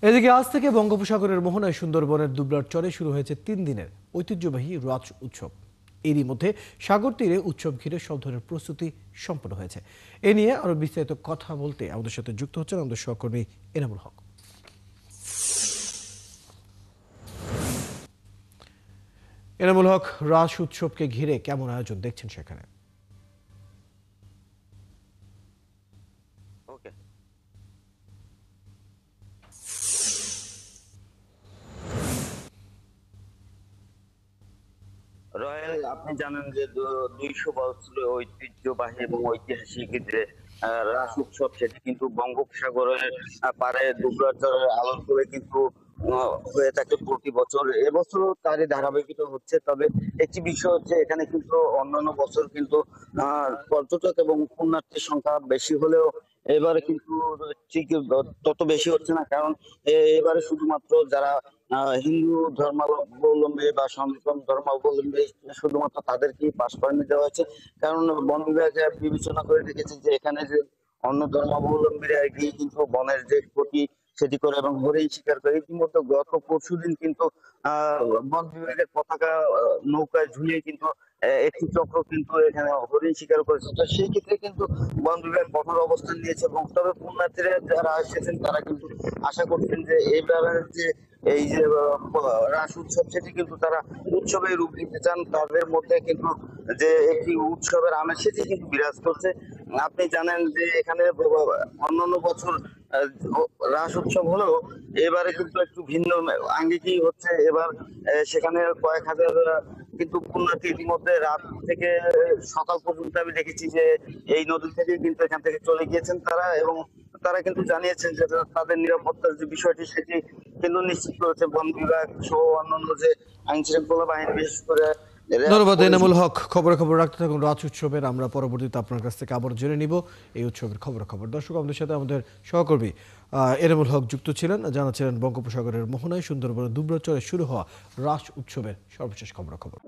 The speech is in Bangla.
এদিকে আজ থেকে বঙ্গোপসাগরের মোহনায় সুন্দরবনের দুবলার চরে শুরু হয়েছে ৩ দিনের ঐতিহ্যবাহী রাজ উৎসব। এরই মধ্যে সাগর তীরে উৎসব ঘিরে সব ধরনের প্রস্তুতি সম্পন্ন হয়েছে। এ নিয়ে আরো বিস্তারিত কথা বলতে আমাদের সাথে যুক্ত হচ্ছেন আমাদের সহকর্মী এনামুল হক। এনামুল হক, রাজ উৎসবকে ঘিরে কেমন আয়োজন দেখছেন সেখানে? ওকে, রয়্যাল, আপনি জানেন যে ২০০ বছরের ঐতিহ্যবাহী এবং ঐতিহাসিক যে রাস উৎসব, সেটি কিন্তু বঙ্গোপসাগরের পারে দুবলার চরের আলোর করে কিন্তু হয়ে থাকে প্রতি বছর। এবছরও তারই ধারাবাহিকতা হচ্ছে। তবে একটি বিষয় হচ্ছে, এখানে কিন্তু অন্যান্য বছর কিন্তু পর্যটক এবং পুণ্যার্থীর সংখ্যা বেশি হলেও এবারে কিন্তু ঠিক তত বেশি হচ্ছে না। কারণ এবারে শুধুমাত্র যারা হিন্দু ধর্মাবলম্বী বা সনাতন ধর্মাবলম্বী, শুধুমাত্র তাদেরকেই পাস পারমিট দেওয়া হয়েছে। কারণ বন বিভাগ বিবেচনা করে দেখেছে যে এখানে যে অন্য ধর্মাবলম্বীরা গিয়ে কিন্তু বনের যে ক্ষতি সেটি করে এবং হরিণ শিকার করে। ইতিমধ্যে গত পরশুদিন কিন্তু আহ বন বিভাগের পতাকা নৌকায় ঝুলিয়ে কিন্তু একটি চক্র কিন্তু এখানে হরিণ শিকার করেছে। তো সেই ক্ষেত্রে কিন্তু বন বিভাগ কঠোর অবস্থান নিয়েছে। এবং তবে পুণ্যার্থীরা যারা এসেছেন তারা কিন্তু আশা করছেন যে এবারের যে এই যে রাস উৎসব, সেটি কিন্তু তারা উৎসবে রূপ দিতে চান। তাদের মধ্যে কিন্তু যে একটি উৎসবের আমেজ সেটি কিন্তু বিরাজ করছে। আপনি জানেন যে এখানে অন্যান্য বছর আহ, রাস উৎসব হলেও এবারে কিন্তু একটু ভিন্ন আঙ্গিকই হচ্ছে। এবার সেখানে কয়েক হাজার কিন্তু পুণ্যার্থী ইতিমধ্যে রাত থেকে সকাল পর্যন্ত আমি দেখেছি যে এই নদী থেকে কিন্তু এখান থেকে চলে গিয়েছেন তারা। এবং তারা কিন্তু জানিয়েছেন যে তাদের নিরাপত্তার যে বিষয়টি সেটি কিন্তু নিশ্চিত করেছে বন বিভাগ সহ অন্যান্য যে আইন শৃঙ্খলা বাহিনী, বিশেষ করে র্যাব, ধন্যবাদ পুলিশ। এনামুল হক। খবর রাখতে থাকুন রাজ উৎসবের। আমরা পরবর্তীতে আপনার কাছ থেকে আবার জেনে নিব এই উৎসবের খবর। দর্শক, আমাদের সাথে আমাদের সহকর্মী এনামুল হক যুক্ত ছিলেন, জানাচ্ছিলেন বঙ্গোপসাগরের মোহনায় সুন্দরবনের দুবলার চরে শুরু হওয়া রাস উৎসবের সর্বশেষ খবর।